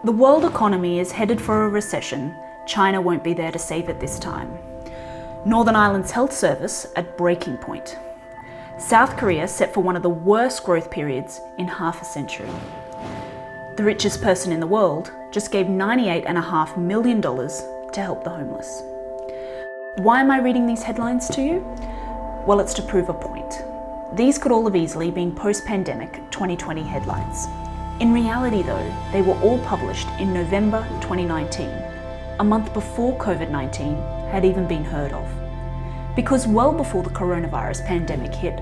The world economy is headed for a recession. China won't be there to save it this time. Northern Ireland's health service at breaking point. South Korea set for one of the worst growth periods in half a century. The richest person in the world just gave $98.5 million to help the homeless. Why am I reading these headlines to you? Well, it's to prove a point. These could all have easily been post-pandemic 2020 headlines. In reality though, they were all published in November 2019, a month before COVID-19 had even been heard of. Because well before the coronavirus pandemic hit,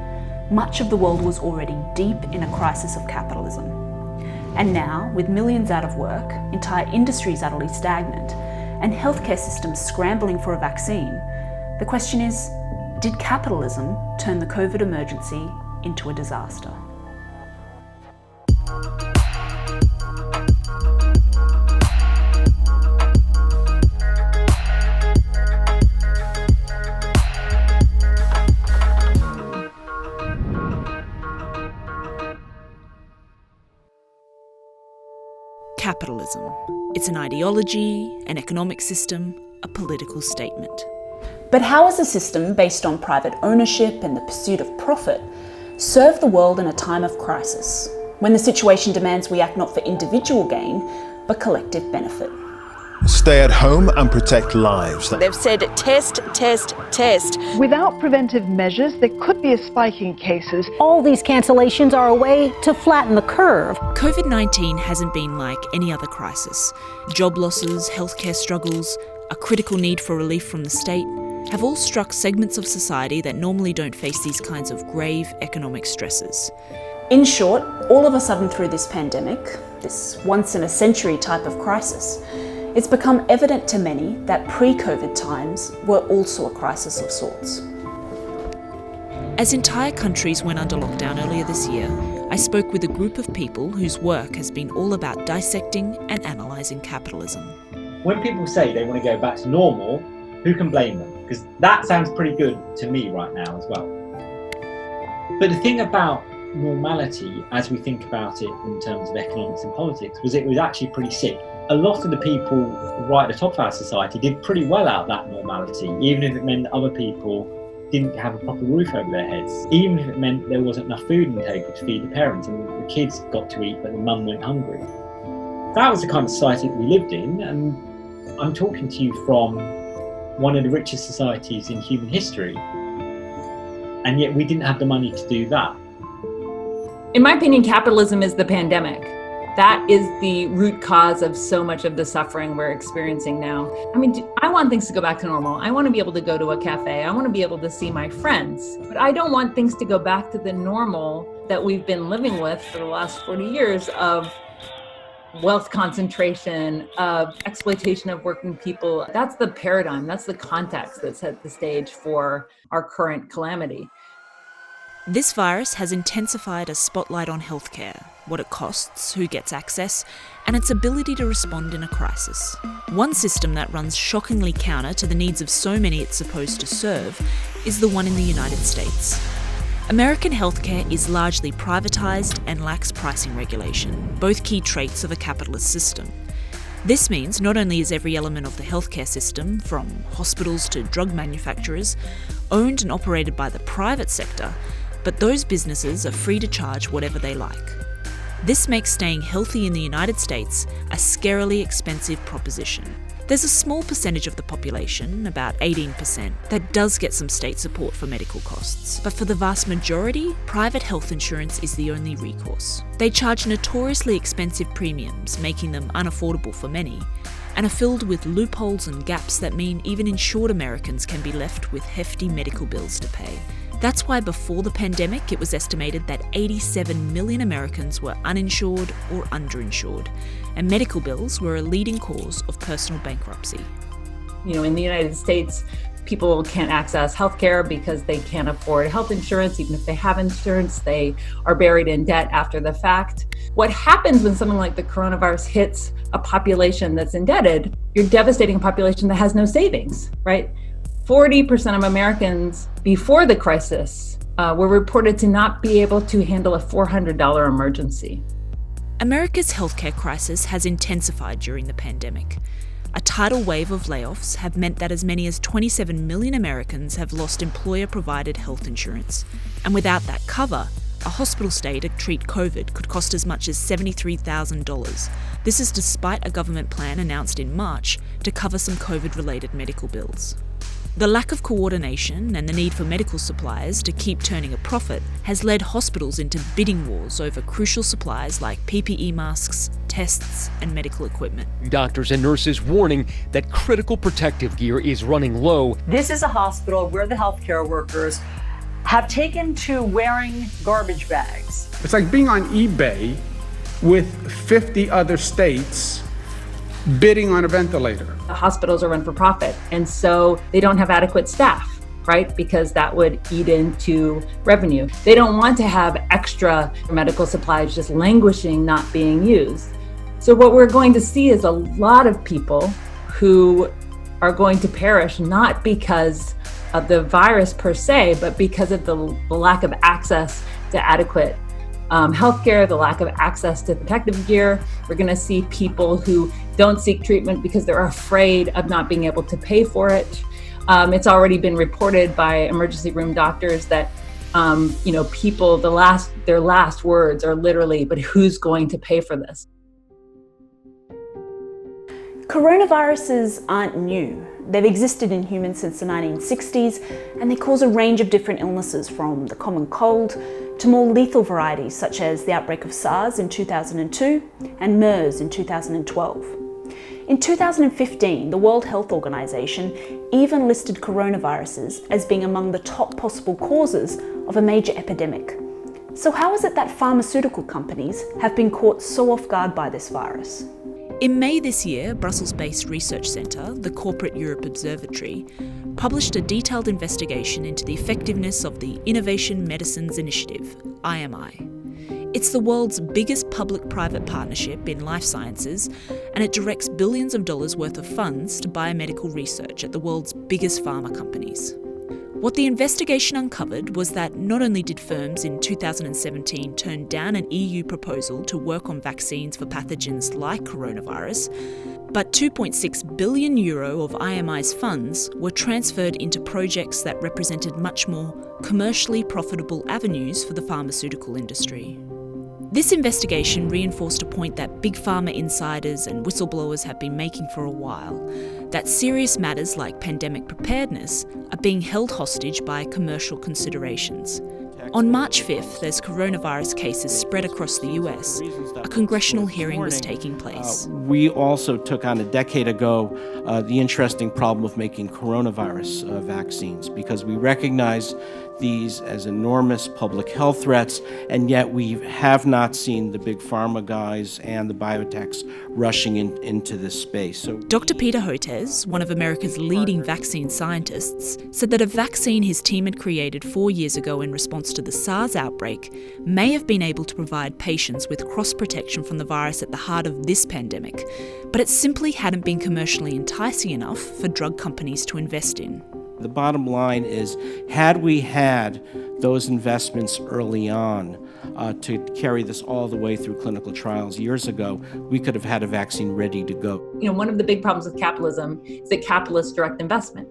much of the world was already deep in a crisis of capitalism. And now, with millions out of work, entire industries utterly stagnant, and healthcare systems scrambling for a vaccine, the question is, did capitalism turn the COVID emergency into a disaster? Capitalism. It's an ideology, an economic system, a political statement. But how has a system based on private ownership and the pursuit of profit serve the world in a time of crisis, when the situation demands we act not for individual gain, but collective benefit? Stay at home and protect lives. They've said test, test, test. Without preventive measures, there could be a spike in cases. All these cancellations are a way to flatten the curve. COVID-19 hasn't been like any other crisis. Job losses, healthcare struggles, a critical need for relief from the state have all struck segments of society that normally don't face these kinds of grave economic stresses. In short, all of a sudden through this pandemic, this once-in-a-century type of crisis, it's become evident to many that pre-COVID times were also a crisis of sorts. As entire countries went under lockdown earlier this year, I spoke with a group of people whose work has been all about dissecting and analysing capitalism. When people say they want to go back to normal, who can blame them? Because that sounds pretty good to me right now as well. But the thing about normality, as we think about it in terms of economics and politics, was it was actually pretty sick. A lot of the people right at the top of our society did pretty well out of that normality, even if it meant that other people didn't have a proper roof over their heads, even if it meant there wasn't enough food on the table to feed the parents and the kids got to eat but the mum went hungry. That was the kind of society that we lived in, and I'm talking to you from one of the richest societies in human history, and yet we didn't have the money to do that. In my opinion, capitalism is the pandemic. That is the root cause of so much of the suffering we're experiencing now. I mean, I want things to go back to normal. I want to be able to go to a cafe. I want to be able to see my friends. But I don't want things to go back to the normal that we've been living with for the last 40 years of wealth concentration, of exploitation of working people. That's the paradigm. That's the context that set the stage for our current calamity. This virus has intensified a spotlight on healthcare, what it costs, who gets access, and its ability to respond in a crisis. One system that runs shockingly counter to the needs of so many it's supposed to serve is the one in the United States. American healthcare is largely privatised and lacks pricing regulation, both key traits of a capitalist system. This means not only is every element of the healthcare system, from hospitals to drug manufacturers, owned and operated by the private sector, but those businesses are free to charge whatever they like. This makes staying healthy in the United States a scarily expensive proposition. There's a small percentage of the population, about 18%, that does get some state support for medical costs. But for the vast majority, private health insurance is the only recourse. They charge notoriously expensive premiums, making them unaffordable for many, and are filled with loopholes and gaps that mean even insured Americans can be left with hefty medical bills to pay. That's why before the pandemic, it was estimated that 87 million Americans were uninsured or underinsured, and medical bills were a leading cause of personal bankruptcy. You know, in the United States, people can't access healthcare because they can't afford health insurance. Even if they have insurance, they are buried in debt after the fact. What happens when something like the coronavirus hits a population that's indebted? You're devastating a population that has no savings, right? 40% of Americans before the crisis were reported to not be able to handle a $400 emergency. America's healthcare crisis has intensified during the pandemic. A tidal wave of layoffs have meant that as many as 27 million Americans have lost employer-provided health insurance. And without that cover, a hospital stay to treat COVID could cost as much as $73,000. This is despite a government plan announced in March to cover some COVID-related medical bills. The lack of coordination and the need for medical supplies to keep turning a profit has led hospitals into bidding wars over crucial supplies like PPE masks, tests, and medical equipment. Doctors and nurses warning that critical protective gear is running low. This is a hospital where the healthcare workers have taken to wearing garbage bags. It's like being on eBay with 50 other states bidding on a ventilator. The hospitals are run for profit, and so they don't have adequate staff, right? Because that would eat into revenue. They don't want to have extra medical supplies just languishing, not being used. So what we're going to see is a lot of people who are going to perish, not because of the virus per se, but because of the lack of access to adequate healthcare, the lack of access to protective gear. We're going to see people who don't seek treatment because they're afraid of not being able to pay for it. It's already been reported by emergency room doctors that people, their last words are literally, "But who's going to pay for this?" Coronaviruses aren't new. They've existed in humans since the 1960s, and they cause a range of different illnesses, from the common cold to more lethal varieties such as the outbreak of SARS in 2002 and MERS in 2012. In 2015, the World Health Organization even listed coronaviruses as being among the top possible causes of a major epidemic. So how is it that pharmaceutical companies have been caught so off guard by this virus? In May this year, Brussels-based research centre, the Corporate Europe Observatory, published a detailed investigation into the effectiveness of the Innovation Medicines Initiative, IMI. It's the world's biggest public-private partnership in life sciences, and it directs billions of dollars worth of funds to biomedical research at the world's biggest pharma companies. What the investigation uncovered was that not only did firms in 2017 turn down an EU proposal to work on vaccines for pathogens like coronavirus, but €2.6 billion of IMI's funds were transferred into projects that represented much more commercially profitable avenues for the pharmaceutical industry. This investigation reinforced a point that big pharma insiders and whistleblowers have been making for a while, that serious matters like pandemic preparedness are being held hostage by commercial considerations. On March 5th, as coronavirus cases spread across the US, a congressional hearing was taking place. We also took on a decade ago the interesting problem of making coronavirus vaccines, because we recognize these as enormous public health threats, and yet we have not seen the big pharma guys and the biotechs rushing into this space. So Dr. Peter Hotez, one of America's leading vaccine scientists, said that a vaccine his team had created 4 years ago in response to the SARS outbreak may have been able to provide patients with cross-protection from the virus at the heart of this pandemic, but it simply hadn't been commercially enticing enough for drug companies to invest in. the bottom line is, had we had those investments early on to carry this all the way through clinical trials years ago, we could have had a vaccine ready to go. You know, one of the big problems with capitalism is that capitalists direct investment.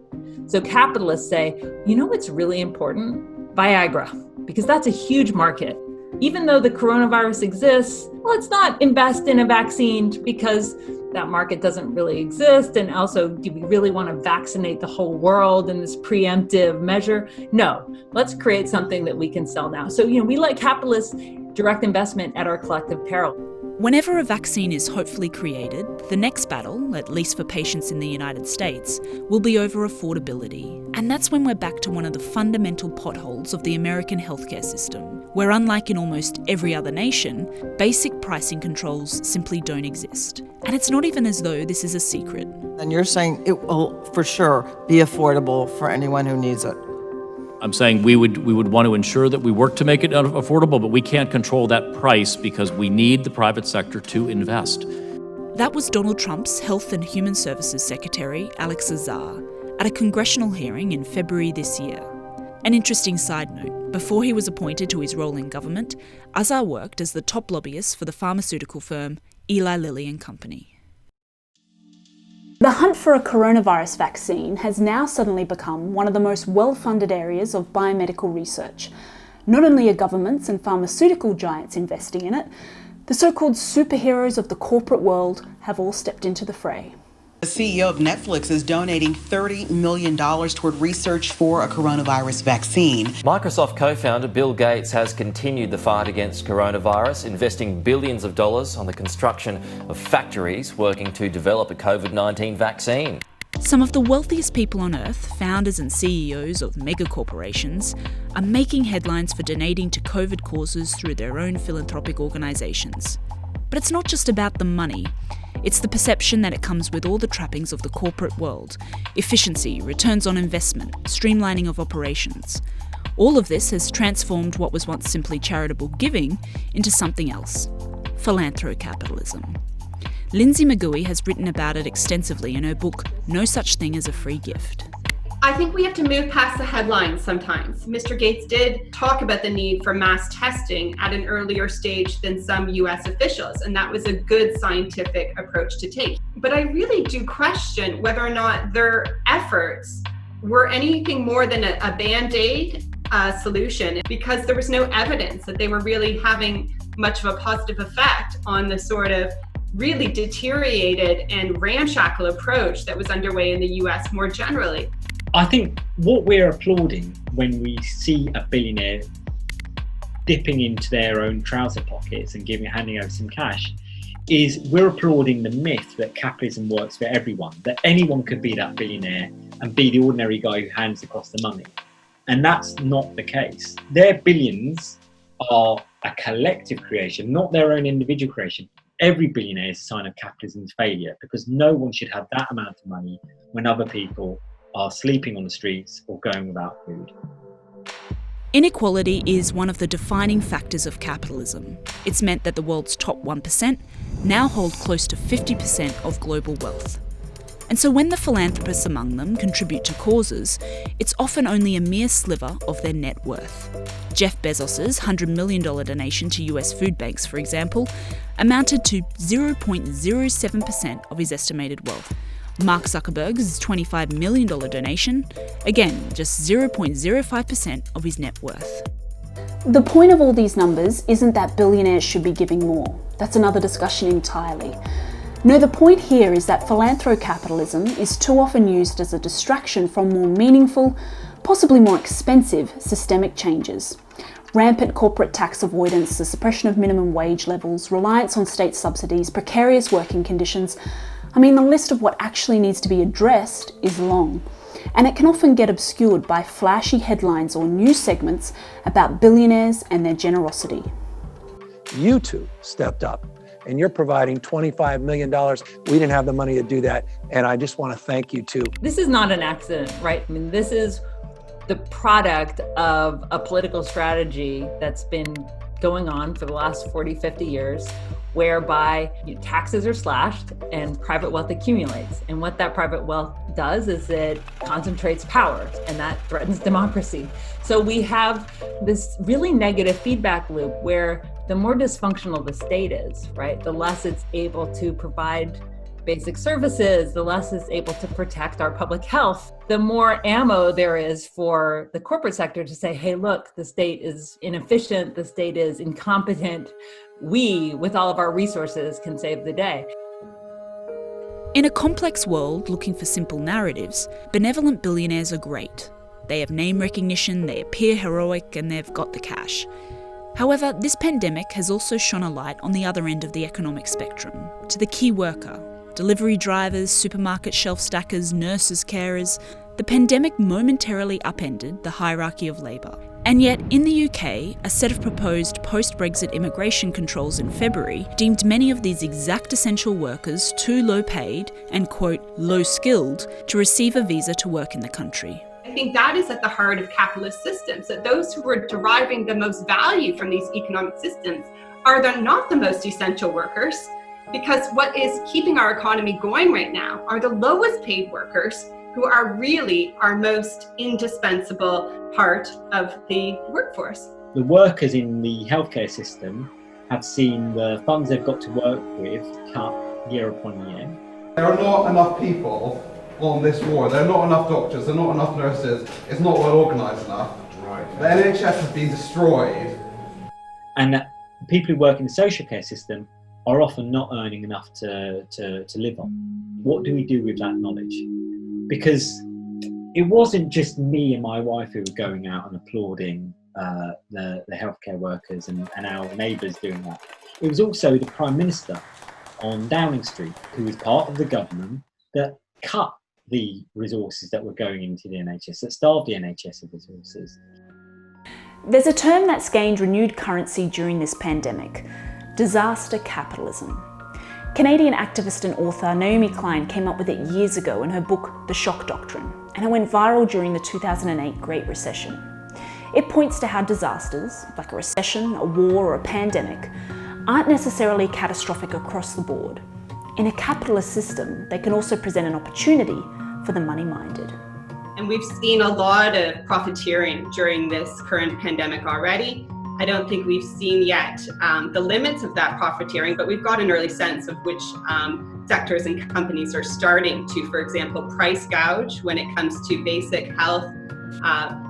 So capitalists say, you know what's really important? Viagra, because that's a huge market. Even though the coronavirus exists, let's not invest in a vaccine because that market doesn't really exist. And also, do we really want to vaccinate the whole world in this preemptive measure? No, let's create something that we can sell now. So, we let capitalists direct investment at our collective peril. Whenever a vaccine is hopefully created, the next battle, at least for patients in the United States, will be over affordability. And that's when we're back to one of the fundamental potholes of the American healthcare system, where unlike in almost every other nation, basic pricing controls simply don't exist. And it's not even as though this is a secret. And you're saying it will for sure be affordable for anyone who needs it. I'm saying we would want to ensure that we work to make it affordable, but we can't control that price because we need the private sector to invest. That was Donald Trump's Health and Human Services Secretary, Alex Azar, at a congressional hearing in February this year. An interesting side note, before he was appointed to his role in government, Azar worked as the top lobbyist for the pharmaceutical firm Eli Lilly and Company. The hunt for a coronavirus vaccine has now suddenly become one of the most well-funded areas of biomedical research. Not only are governments and pharmaceutical giants investing in it, the so-called superheroes of the corporate world have all stepped into the fray. The CEO of Netflix is donating $30 million toward research for a coronavirus vaccine. Microsoft co-founder Bill Gates has continued the fight against coronavirus, investing billions of dollars on the construction of factories working to develop a COVID-19 vaccine. Some of the wealthiest people on Earth, founders and CEOs of mega corporations, are making headlines for donating to COVID causes through their own philanthropic organisations. But it's not just about the money. It's the perception that it comes with all the trappings of the corporate world: efficiency, returns on investment, streamlining of operations. All of this has transformed what was once simply charitable giving into something else: philanthrocapitalism. Lindsay McGooey has written about it extensively in her book No Such Thing as a Free Gift. I think we have to move past the headlines sometimes. Mr. Gates did talk about the need for mass testing at an earlier stage than some US officials, and that was a good scientific approach to take. But I really do question whether or not their efforts were anything more than a Band-Aid solution, because there was no evidence that they were really having much of a positive effect on the sort of really deteriorated and ramshackle approach that was underway in the US more generally. I think what we're applauding when we see a billionaire dipping into their own trouser pockets and handing over some cash is we're applauding the myth that capitalism works for everyone, that anyone could be that billionaire and be the ordinary guy who hands across the money. And that's not the case. Their billions are a collective creation, not their own individual creation. Every billionaire is a sign of capitalism's failure, because no one should have that amount of money when other people are sleeping on the streets or going without food. Inequality is one of the defining factors of capitalism. It's meant that the world's top 1% now hold close to 50% of global wealth. And so when the philanthropists among them contribute to causes, it's often only a mere sliver of their net worth. Jeff Bezos's $100 million donation to US food banks, for example, amounted to 0.07% of his estimated wealth. Mark Zuckerberg's $25 million donation, again, just 0.05% of his net worth. The point of all these numbers isn't that billionaires should be giving more. That's another discussion entirely. No, the point here is that philanthrocapitalism is too often used as a distraction from more meaningful, possibly more expensive, systemic changes. Rampant corporate tax avoidance, the suppression of minimum wage levels, reliance on state subsidies, precarious working conditions. I mean, the list of what actually needs to be addressed is long, and it can often get obscured by flashy headlines or news segments about billionaires and their generosity. You two stepped up, and you're providing $25 million. We didn't have the money to do that, and I just want to thank you too. This is not an accident, right? I mean, this is the product of a political strategy that's been going on for the last 40, 50 years, whereby taxes are slashed and private wealth accumulates. And what that private wealth does is it concentrates power, and that threatens democracy. So we have this really negative feedback loop where the more dysfunctional the state is, right, the less it's able to provide basic services, the less it's able to protect our public health, the more ammo there is for the corporate sector to say, hey, look, the state is inefficient, the state is incompetent. We, with all of our resources, can save the day. In a complex world looking for simple narratives, benevolent billionaires are great. They have name recognition, they appear heroic, and they've got the cash. However, this pandemic has also shone a light on the other end of the economic spectrum, to the key worker. Delivery drivers, supermarket shelf stackers, nurses, carers. The pandemic momentarily upended the hierarchy of labour. And yet, in the UK, a set of proposed post-Brexit immigration controls in February deemed many of these exact essential workers too low paid and, quote, low skilled to receive a visa to work in the country. I think that is at the heart of capitalist systems, that those who are deriving the most value from these economic systems are not the most essential workers, because what is keeping our economy going right now are the lowest paid workers who are really our most indispensable part of the workforce. The workers in the healthcare system have seen the funds they've got to work with cut year upon year. There are not enough people on this ward. There are not enough doctors, there are not enough nurses. It's not well organised enough. Right. The NHS has been destroyed. And people who work in the social care system are often not earning enough to live on. What do we do with that knowledge? Because it wasn't just me and my wife who were going out and applauding the healthcare workers and our neighbours doing that. It was also the Prime Minister on Downing Street, who was part of the government that cut the resources that were going into the NHS, that starved the NHS of resources. There's a term that's gained renewed currency during this pandemic: disaster capitalism. Canadian activist and author Naomi Klein came up with it years ago in her book The Shock Doctrine, and it went viral during the 2008 Great Recession. It points to how disasters, like a recession, a war, or a pandemic, aren't necessarily catastrophic across the board. In a capitalist system, they can also present an opportunity for the money-minded. And we've seen a lot of profiteering during this current pandemic already. I don't think we've seen yet the limits of that profiteering, but we've got an early sense of which sectors and companies are starting to, for example, price gouge when it comes to basic health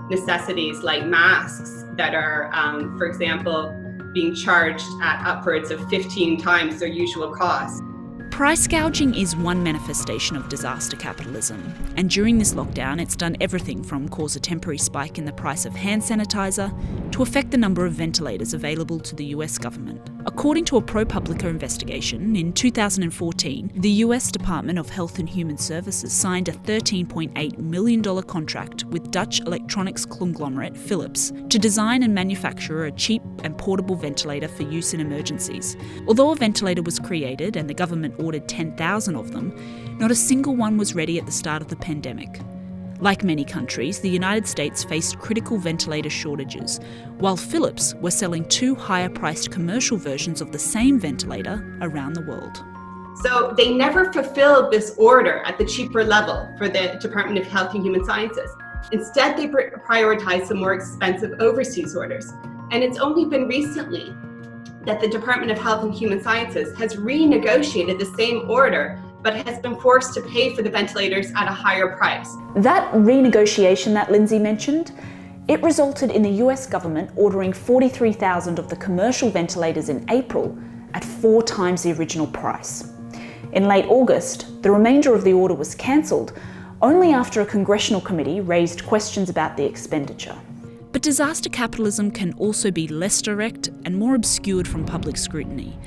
necessities like masks that are, for example, being charged at upwards of 15 times their usual cost. Price gouging is one manifestation of disaster capitalism, and during this lockdown it's done everything from cause a temporary spike in the price of hand sanitizer to affect the number of ventilators available to the US government. According to a ProPublica investigation, in 2014, the US Department of Health and Human Services signed a $13.8 million contract with Dutch electronics conglomerate Philips to design and manufacture a cheap and portable ventilator for use in emergencies. Although a ventilator was created and the government ordered 10,000 of them, not a single one was ready at the start of the pandemic. Like many countries, the United States faced critical ventilator shortages, while Philips were selling 2 higher-priced commercial versions of the same ventilator around the world. So they never fulfilled this order at the cheaper level for the Department of Health and Human Sciences. Instead, they prioritized the more expensive overseas orders. And it's only been recently that the Department of Health and Human Sciences has renegotiated the same order, but has been forced to pay for the ventilators at a higher price. That renegotiation that Lindsay mentioned, it resulted in the US government ordering 43,000 of the commercial ventilators in April at 4 times the original price. In late August, the remainder of the order was cancelled, only after a congressional committee raised questions about the expenditure. But disaster capitalism can also be less direct and more obscured from public scrutiny,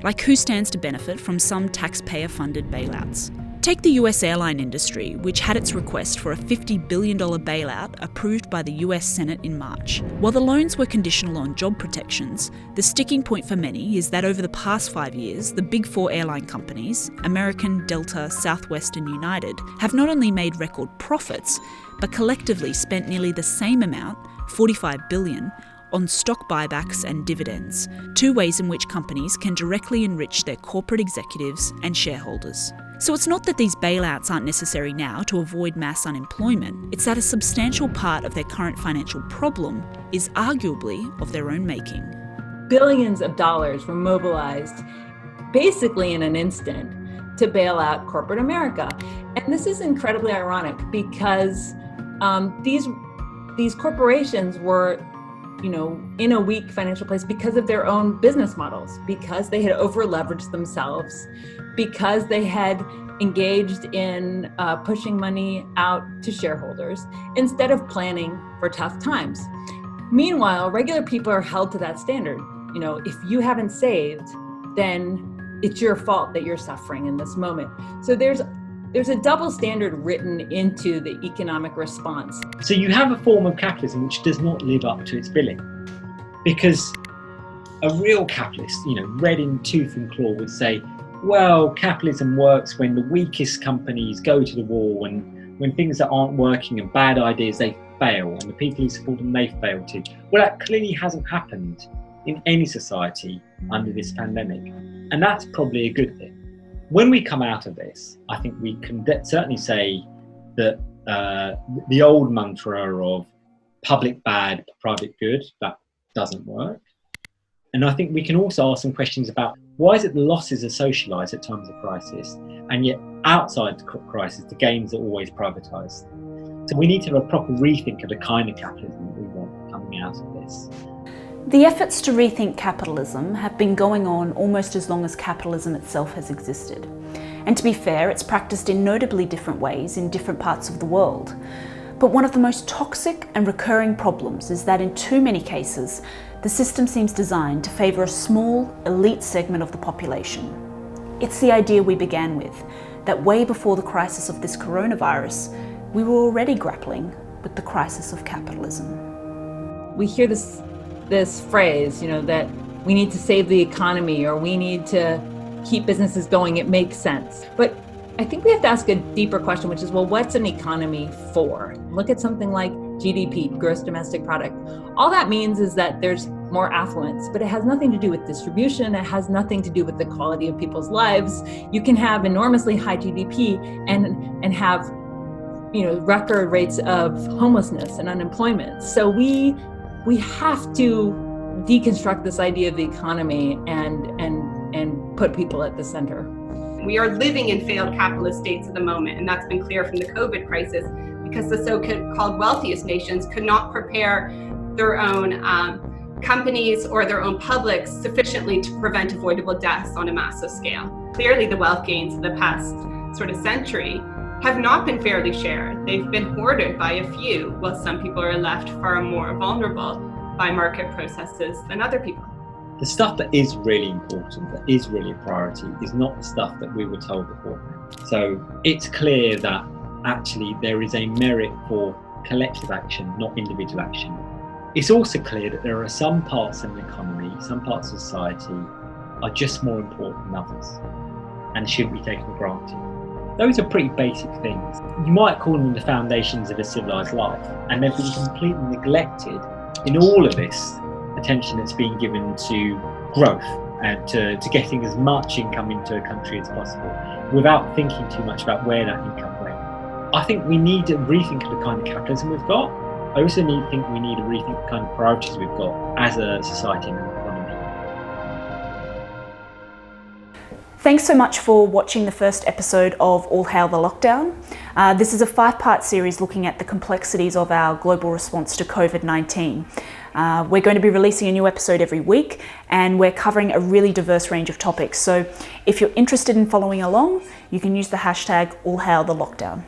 like who stands to benefit from some taxpayer-funded bailouts. Take the US airline industry, which had its request for a $50 billion bailout approved by the US Senate in March. While the loans were conditional on job protections, the sticking point for many is that over the past 5 years, the big 4 airline companies, American, Delta, Southwest and United, have not only made record profits, but collectively spent nearly the same amount, $45 billion, on stock buybacks and dividends, 2 ways in which companies can directly enrich their corporate executives and shareholders. So it's not that these bailouts aren't necessary now to avoid mass unemployment, it's that a substantial part of their current financial problem is arguably of their own making. Billions of dollars were mobilized basically in an instant to bail out corporate America. And this is incredibly ironic because these corporations were in a weak financial place because of their own business models, because they had over-leveraged themselves, because they had engaged in pushing money out to shareholders instead of planning for tough times. Meanwhile, regular people are held to that standard. If you haven't saved, then it's your fault that you're suffering in this moment. So there's a double standard written into the economic response. So you have a form of capitalism which does not live up to its billing. Because a real capitalist, red in tooth and claw, would say, well, capitalism works when the weakest companies go to the wall, when things that aren't working and bad ideas, they fail, and the people who support them, they fail too. Well, that clearly hasn't happened in any society under this pandemic. And that's probably a good thing. When we come out of this, I think we can certainly say that the old mantra of public bad, private good, that doesn't work. And I think we can also ask some questions about why is it the losses are socialised at times of crisis, and yet outside the crisis, the gains are always privatised. So we need to have a proper rethink of the kind of capitalism that we want coming out of this. The efforts to rethink capitalism have been going on almost as long as capitalism itself has existed. And to be fair, it's practiced in notably different ways in different parts of the world. But one of the most toxic and recurring problems is that in too many cases, the system seems designed to favour a small, elite segment of the population. It's the idea we began with, that way before the crisis of this coronavirus, we were already grappling with the crisis of capitalism. We hear this phrase, that we need to save the economy or we need to keep businesses going. It makes sense. But I think we have to ask a deeper question, which is, well, what's an economy for? Look at something like GDP, gross domestic product. All that means is that there's more affluence, but it has nothing to do with distribution. It has nothing to do with the quality of people's lives. You can have enormously high GDP and have, record rates of homelessness and unemployment. So we have to deconstruct this idea of the economy and put people at the center. We are living in failed capitalist states at the moment, and that's been clear from the COVID crisis because the so-called wealthiest nations could not prepare their own companies or their own publics sufficiently to prevent avoidable deaths on a massive scale. Clearly, the wealth gains of the past sort of century have not been fairly shared. They've been hoarded by a few, while some people are left far more vulnerable by market processes than other people. The stuff that is really important, that is really a priority, is not the stuff that we were told beforehand. So it's clear that actually there is a merit for collective action, not individual action. It's also clear that there are some parts of the economy, some parts of society are just more important than others and shouldn't be taken for granted. Those are pretty basic things. You might call them the foundations of a civilised life, and they've been completely neglected in all of this attention that's been given to growth and to getting as much income into a country as possible without thinking too much about where that income went. I think we need to rethink the kind of capitalism we've got. I also think we need to rethink the kind of priorities we've got as a society and an economy. Thanks so much for watching the first episode of All Hail the Lockdown. This is a 5-part series looking at the complexities of our global response to COVID-19. We're going to be releasing a new episode every week, and we're covering a really diverse range of topics. So if you're interested in following along, you can use the hashtag AllHailTheLockdown.